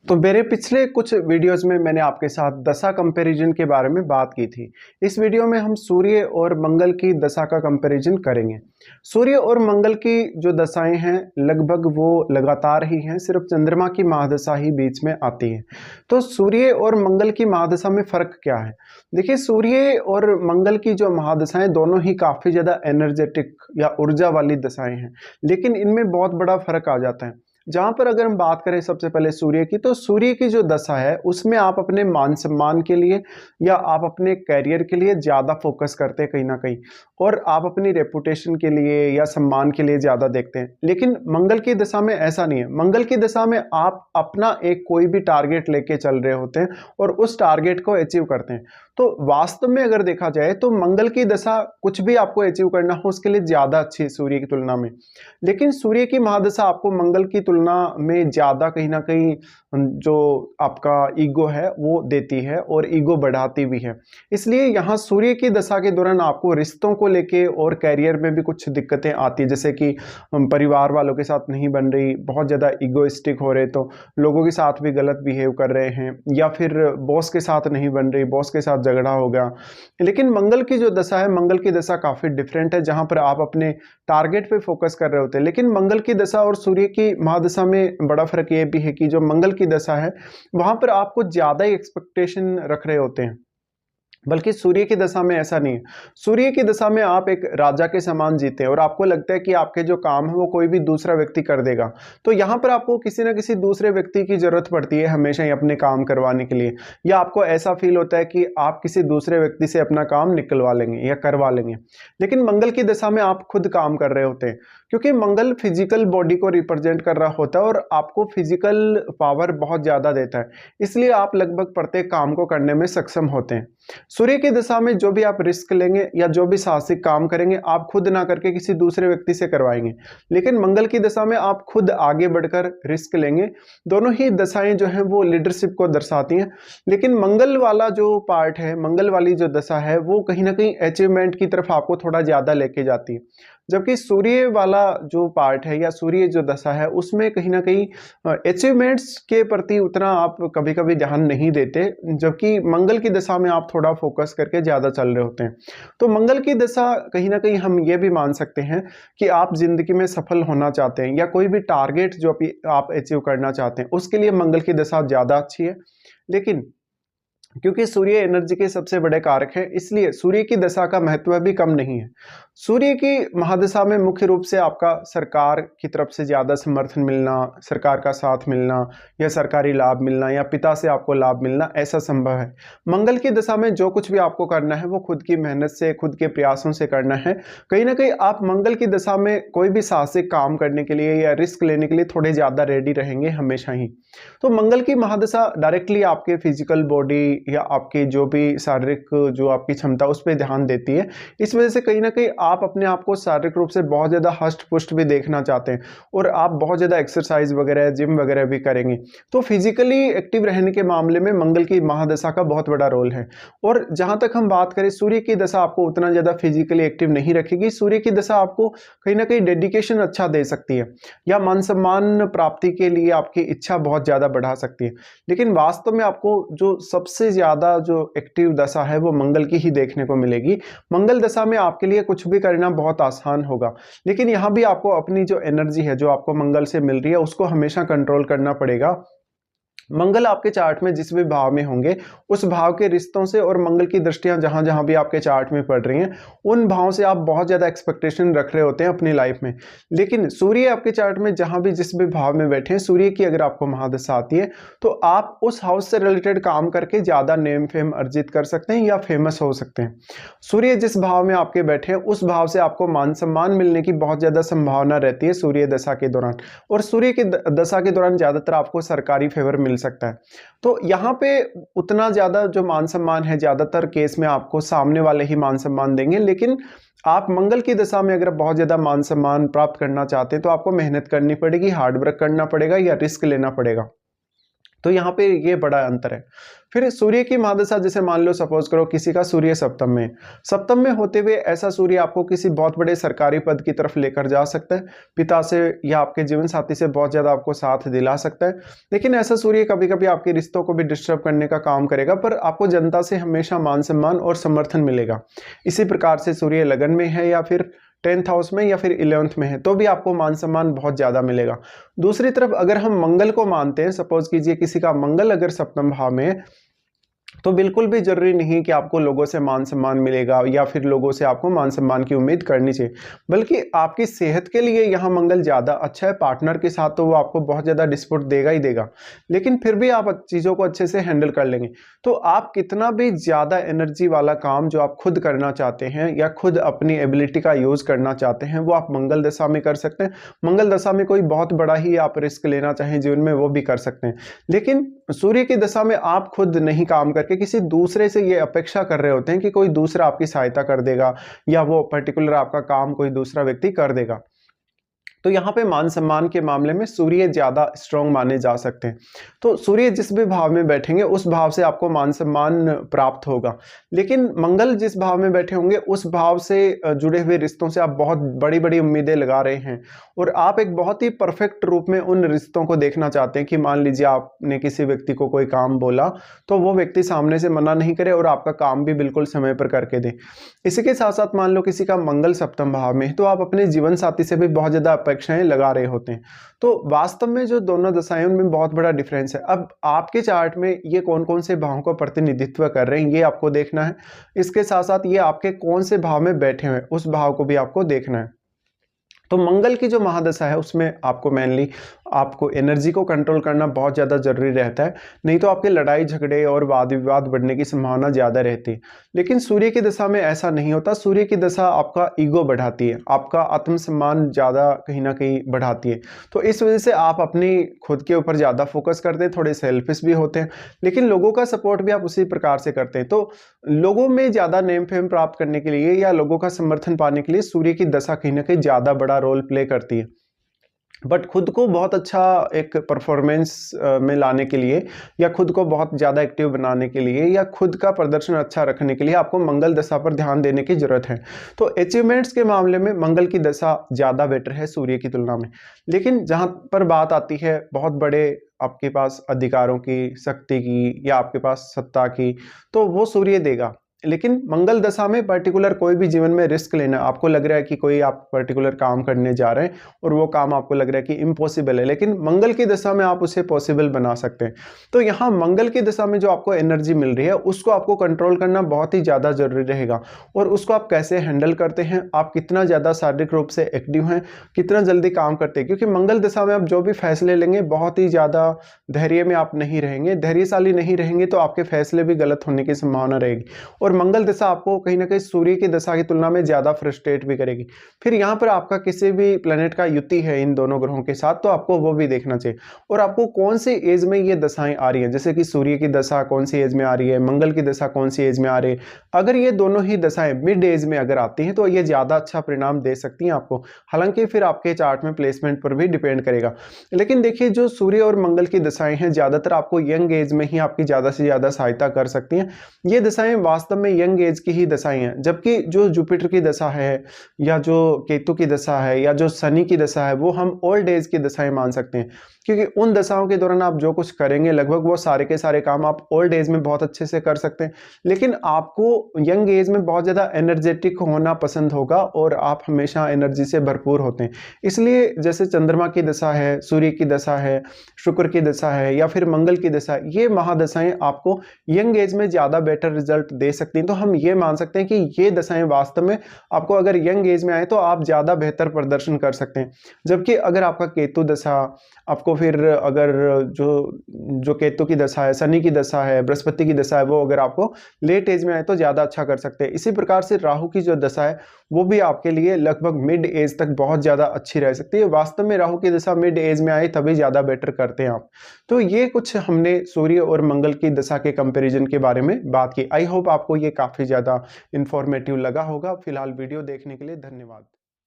तो मेरे पिछले कुछ वीडियोस में मैंने आपके साथ दशा कंपैरिजन के बारे में बात की थी। इस वीडियो में हम सूर्य और मंगल की दशा का कंपैरिजन करेंगे। सूर्य और मंगल की जो दशाएं हैं लगभग वो लगातार ही हैं, सिर्फ चंद्रमा की महादशा ही बीच में आती है। तो सूर्य और मंगल की महादशा में फर्क क्या है? देखिए, सूर्य और मंगल की जो महादशाएं दोनों ही काफी ज्यादा एनर्जेटिक या ऊर्जा वाली दशाएं हैं, लेकिन इनमें बहुत बड़ा फर्क आ जाता है। जहां पर अगर हम बात करें सबसे पहले सूर्य की, तो सूर्य की जो दशा है उसमें आप अपने मान सम्मान के लिए या आप अपने करियर के लिए ज्यादा फोकस करते हैं कहीं ना कहीं, और आप अपनी रेपुटेशन के लिए या सम्मान के लिए ज्यादा देखते हैं। लेकिन मंगल की दशा में ऐसा नहीं है। मंगल की दशा में आप अपना एक कोई भी टारगेट लेके चल रहे होते हैं और उस टारगेट को अचीव करते हैं। तो वास्तव में अगर देखा जाए तो मंगल की दशा कुछ भी आपको अचीव करना हो उसके लिए ज्यादा अच्छी है सूर्य की तुलना में। लेकिन सूर्य की महादशा आपको मंगल की तुलना में ज्यादा कहीं ना कहीं जो आपका ईगो है वो देती है और ईगो बढ़ाती भी है। इसलिए यहाँ सूर्य की दशा के दौरान आपको रिश्तों को लेके और करियर में भी कुछ दिक्कतें आती है, जैसे कि परिवार वालों के साथ नहीं बन रही, बहुत ज़्यादा ईगोइस्टिक हो रहे, तो लोगों के साथ भी गलत बिहेव कर रहे हैं, या फिर बॉस के साथ नहीं बन रही, बॉस के साथ झगड़ा हो गया। लेकिन मंगल की जो दशा है, मंगल की दशा काफ़ी डिफरेंट है, जहाँ पर आप अपने टारगेट पे फोकस कर रहे होते हैं। लेकिन मंगल की दशा और सूर्य की महादशा में बड़ा फर्क ये भी है कि जो मंगल की दशा है वहां पर आप कुछ ज्यादा ही एक्सपेक्टेशन रख रहे होते हैं, बल्कि सूर्य की दशा में ऐसा नहीं है। सूर्य की दशा में आप एक राजा के समान जीते हैं और आपको लगता है कि आपके जो काम है वो कोई भी दूसरा व्यक्ति कर देगा। तो यहाँ पर आपको किसी ना किसी दूसरे व्यक्ति की जरूरत पड़ती है हमेशा ही अपने काम करवाने के लिए, या आपको ऐसा फील होता है कि आप किसी दूसरे व्यक्ति से अपना काम निकलवा लेंगे या करवा लेंगे। लेकिन मंगल की दशा में आप खुद काम कर रहे होते हैं, क्योंकि मंगल फिजिकल बॉडी को रिप्रेजेंट कर रहा होता है और आपको फिजिकल पावर बहुत ज्यादा देता है, इसलिए आप लगभग प्रत्येक काम को करने में सक्षम होते हैं। सूर्य की दशा में जो भी आप रिस्क लेंगे या जो भी साहसिक काम करेंगे आप खुद ना करके किसी दूसरे व्यक्ति से करवाएंगे। लेकिन मंगल की दशा में आप खुद आगे बढ़कर रिस्क लेंगे। दोनों ही दशाएं जो हैं वो लीडरशिप को दर्शाती हैं। लेकिन मंगल वाला जो पार्ट है, मंगल वाली जो दशा है, वो कहीं ना कहीं अचीवमेंट की तरफ आपको थोड़ा ज्यादा लेके जाती है, जबकि सूर्य वाला जो पार्ट है या सूर्य जो दशा है उसमें कहीं ना कहीं अचीवमेंट्स के प्रति उतना आप कभी कभी ध्यान नहीं देते, जबकि मंगल की दशा में आप थोड़ा फोकस करके ज्यादा चल रहे होते हैं। तो मंगल की दशा कहीं ना कहीं हम ये भी मान सकते हैं कि आप जिंदगी में सफल होना चाहते हैं या कोई भी टारगेट जो आप अचीव करना चाहते हैं उसके लिए मंगल की दशा ज्यादा अच्छी है। लेकिन क्योंकि सूर्य एनर्जी के सबसे बड़े कारक है, इसलिए सूर्य की दशा का महत्व भी कम नहीं है। सूर्य की महादशा में मुख्य रूप से आपका सरकार की तरफ से ज्यादा समर्थन मिलना, सरकार का साथ मिलना या सरकारी लाभ मिलना या पिता से आपको लाभ मिलना ऐसा संभव है। मंगल की दशा में जो कुछ भी आपको करना है वो खुद की मेहनत से, खुद के प्रयासों से करना है। कहीं ना कहीं आप मंगल की दशा में कोई भी साहसिक काम करने के लिए या रिस्क लेने के लिए थोड़े ज्यादा रेडी रहेंगे हमेशा ही। तो मंगल की महादशा डायरेक्टली आपके फिजिकल बॉडी या आपकी जो भी शारीरिक जो आपकी क्षमता उस पर ध्यान देती है। इस वजह से कहीं ना कहीं आप अपने आप को शारीरिक रूप से बहुत ज्यादा हष्ट पुष्ट भी देखना चाहते हैं और आप बहुत ज्यादा एक्सरसाइज वगैरह, जिम वगैरह भी करेंगे। तो फिजिकली एक्टिव रहने के मामले में मंगल की महादशा का बहुत बड़ा रोल है। और जहां तक हम बात करें, सूर्य की दशा आपको उतना ज्यादा फिजिकली एक्टिव नहीं रखेगी। सूर्य की दशा आपको कहीं ना कहीं डेडिकेशन अच्छा दे सकती है या मान सम्मान प्राप्ति के लिए आपकी इच्छा बहुत ज्यादा बढ़ा सकती है। लेकिन वास्तव में आपको जो सबसे ज्यादा जो एक्टिव दशा है वो मंगल की ही देखने को मिलेगी। मंगल दशा में आपके लिए कुछ भी करना बहुत आसान होगा, लेकिन यहां भी आपको अपनी जो एनर्जी है जो आपको मंगल से मिल रही है उसको हमेशा कंट्रोल करना पड़ेगा। मंगल आपके चार्ट में जिस भी भाव में होंगे उस भाव के रिश्तों से और मंगल की दृष्टियां जहां जहां भी आपके चार्ट में पड़ रही हैं उन भावों से आप बहुत ज्यादा एक्सपेक्टेशन रख रहे होते हैं अपनी लाइफ में। लेकिन सूर्य आपके चार्ट में जहां भी जिस भी भाव में बैठे हैं, सूर्य की अगर आपको महादशा आती है तो आप उस हाउस से रिलेटेड काम करके ज्यादा नेम फेम अर्जित कर सकते हैं या फेमस हो सकते हैं। सूर्य जिस भाव में आपके बैठे हैं उस भाव से आपको मान सम्मान मिलने की बहुत ज्यादा संभावना रहती है सूर्य दशा के दौरान, और सूर्य की दशा के दौरान ज्यादातर आपको सरकारी फेवर मिल सकता है। तो यहाँ पे उतना ज्यादा जो मान सम्मान है ज्यादातर केस में आपको सामने वाले ही मान सम्मान देंगे। लेकिन आप मंगल की दशा में अगर बहुत ज्यादा मान सम्मान प्राप्त करना चाहते हैं तो आपको मेहनत करनी पड़ेगी, हार्डवर्क करना पड़ेगा या रिस्क लेना पड़ेगा। तो यहाँ पे ये बड़ा अंतर है। फिर सूर्य की महादशा, जैसे मान लो सपोज करो किसी का सूर्य सप्तम में होते हुए ऐसा सूर्य आपको किसी बहुत बड़े सरकारी पद की तरफ लेकर जा सकता है, पिता से या आपके जीवन साथी से बहुत ज्यादा आपको साथ दिला सकता है। लेकिन ऐसा सूर्य कभी कभी आपके रिश्तों को भी डिस्टर्ब करने का काम करेगा, पर आपको जनता से हमेशा मान सम्मान और समर्थन मिलेगा। इसी प्रकार से सूर्य लगन में है या फिर 10th हाउस में या फिर 11th में है तो भी आपको मान सम्मान बहुत ज्यादा मिलेगा। दूसरी तरफ अगर हम मंगल को मानते हैं, सपोज कीजिए किसी का मंगल अगर सप्तम भाव में है, तो बिल्कुल भी जरूरी नहीं कि आपको लोगों से मान सम्मान मिलेगा या फिर लोगों से आपको मान सम्मान की उम्मीद करनी चाहिए, बल्कि आपकी सेहत के लिए यहाँ मंगल ज़्यादा अच्छा है। पार्टनर के साथ तो वो आपको बहुत ज़्यादा डिस्प्यूट देगा ही देगा, लेकिन फिर भी आप चीज़ों को अच्छे से हैंडल कर लेंगे। तो आप कितना भी ज़्यादा एनर्जी वाला काम जो आप खुद करना चाहते हैं या खुद अपनी एबिलिटी का यूज़ करना चाहते हैं वो आप मंगल दशा में कर सकते हैं। मंगल दशा में कोई बहुत बड़ा ही आप रिस्क लेना चाहें जीवन में वो भी कर सकते हैं, लेकिन सूर्य की दशा में आप खुद नहीं काम करके किसी दूसरे से ये अपेक्षा कर रहे होते हैं कि कोई दूसरा आपकी सहायता कर देगा या वो पर्टिकुलर आपका काम कोई दूसरा व्यक्ति कर देगा। तो यहाँ पे मान सम्मान के मामले में सूर्य ज्यादा स्ट्रॉन्ग माने जा सकते हैं। तो सूर्य जिस भी भाव में बैठेंगे उस भाव से आपको मान सम्मान प्राप्त होगा, लेकिन मंगल जिस भाव में बैठे होंगे उस भाव से जुड़े हुए रिश्तों से आप बहुत बड़ी बड़ी उम्मीदें लगा रहे हैं और आप एक बहुत ही परफेक्ट रूप में उन रिश्तों को देखना चाहते हैं कि मान लीजिए आपने किसी व्यक्ति को कोई काम बोला तो वो व्यक्ति सामने से मना नहीं करे और आपका काम भी बिल्कुल समय पर करके दे। इसी के साथ साथ मान लो किसी का मंगल सप्तम भाव में है तो आप अपने जीवन साथी से भी बहुत ज्यादा अपेक्षाएं लगा रहे होते हैं। तो वास्तव में जो दोनों दशाएं उनमें बहुत बड़ा डिफरेंस है। अब आपके चार्ट में ये कौन कौन से भावों का प्रतिनिधित्व कर रहे हैं ये आपको देखना है। इसके साथ साथ ये आपके कौन से भाव में बैठे हुए हैं उस भाव को भी आपको देखना है। तो मंगल की जो महादशा है उसमें आपको मेनली आपको एनर्जी को कंट्रोल करना बहुत ज़्यादा जरूरी रहता है, नहीं तो आपके लड़ाई झगड़े और वाद विवाद बढ़ने की संभावना ज़्यादा रहती है। लेकिन सूर्य की दशा में ऐसा नहीं होता। सूर्य की दशा आपका ईगो बढ़ाती है, आपका आत्मसम्मान ज़्यादा कहीं ना कहीं बढ़ाती है। तो इस वजह से आप अपनी खुद के ऊपर ज़्यादा फोकस करते हैं, थोड़े सेल्फिश भी होते हैं, लेकिन लोगों का सपोर्ट भी आप उसी प्रकार से करते हैं। तो लोगों में ज़्यादा नेम फेम प्राप्त करने के लिए या लोगों का समर्थन पाने के लिए सूर्य की दशा कहीं ना कहीं ज़्यादा बड़ा रोल प्ले करती है। बट खुद को बहुत अच्छा एक परफॉर्मेंस में लाने के लिए या खुद को बहुत ज़्यादा एक्टिव बनाने के लिए या खुद का प्रदर्शन अच्छा रखने के लिए आपको मंगल दशा पर ध्यान देने की जरूरत है। तो अचीवमेंट्स के मामले में मंगल की दशा ज़्यादा बेटर है सूर्य की तुलना में। लेकिन जहाँ पर बात आती है बहुत बड़े आपके पास अधिकारों की, शक्ति की या आपके पास सत्ता की, तो वो सूर्य देगा। लेकिन मंगल दशा में पर्टिकुलर कोई भी जीवन में रिस्क लेना, आपको लग रहा है कि कोई आप पर्टिकुलर काम करने जा रहे हैं और वो काम आपको लग रहा है कि इम्पॉसिबल है, लेकिन मंगल की दशा में आप उसे पॉसिबल बना सकते हैं। तो यहाँ मंगल की दशा में जो आपको एनर्जी मिल रही है उसको आपको कंट्रोल करना बहुत ही ज़्यादा जरूरी रहेगा। और उसको आप कैसे हैंडल करते हैं, आप कितना ज़्यादा शारीरिक रूप से एक्टिव हैं, कितना जल्दी काम करते हैं, क्योंकि मंगल दशा में आप जो भी फैसले लेंगे बहुत ही ज़्यादा धैर्य में आप नहीं रहेंगे, धैर्यशाली नहीं रहेंगे, तो आपके फैसले भी गलत होने की संभावना रहेगी। और मंगल दशा आपको कहीं ना कहीं सूर्य की दशा की तुलना में ज्यादा फ्रस्ट्रेट भी करेगी। फिर यहाँ पर आपका किसी भी प्लेनेट का युति है इन दोनों ग्रहों के साथ, तो आपको वो भी देखना चाहिए। और आपको कौन सी एज में ये दशाएं आ रही है, जैसे कि सूर्य की दशा कौन सी एज में आ रही है, मंगल की दशा कौन सी एज में आ रही है, अगर ये दोनों ही दशाएं मिड एज में अगर आती हैं तो ये ज्यादा अच्छा परिणाम दे सकती हैं आपको। हालांकि फिर आपके चार्ट में प्लेसमेंट पर भी डिपेंड करेगा। लेकिन देखिए जो सूर्य और मंगल की दशाएं हैं ज्यादातर आपको यंग एज में ही आपकी ज्यादा से ज्यादा सहायता कर सकती हैं। ये दशाएं वास्तव में यंग एज की ही दशाएं हैं, जबकि जो जुपिटर की दशा है या जो केतु की दशा है या जो शनि की दशा है वो हम ओल्ड एज की दशाएं मान सकते हैं, क्योंकि उन दशाओं के दौरान आप जो कुछ करेंगे लगभग वो सारे के सारे काम आप ओल्ड एज में बहुत अच्छे से कर सकते हैं। लेकिन आपको यंग एज में बहुत ज़्यादा एनर्जेटिक होना पसंद होगा और आप हमेशा एनर्जी से भरपूर होते हैं। इसलिए जैसे चंद्रमा की दशा है, सूर्य की दशा है, शुक्र की दशा है या फिर मंगल की दशा, ये महादशाएं आपको यंग एज में ज़्यादा बेटर रिजल्ट दे सकती हैं। तो हम ये मान सकते हैं कि ये दशाएं वास्तव में आपको अगर यंग एज में आए तो आप ज़्यादा बेहतर प्रदर्शन कर सकते हैं। जबकि अगर आपका केतु दशा आपको फिर अगर जो केतु की दशा है, शनि की दशा है, बृहस्पति की दशा है, वो अगर आपको लेट एज में आए तो ज़्यादा अच्छा कर सकते हैं। इसी प्रकार से राहु की जो दशा है वो भी आपके लिए लगभग मिड एज तक बहुत ज़्यादा अच्छी रह सकती है। वास्तव में राहु की दशा मिड एज में आए तभी ज़्यादा बेटर करते हैं आप। तो ये कुछ हमने सूर्य और मंगल की दशा के कंपैरिजन के बारे में बात की। आई होप आपको ये काफ़ी ज़्यादा इंफॉर्मेटिव लगा होगा। फिलहाल वीडियो देखने के लिए धन्यवाद।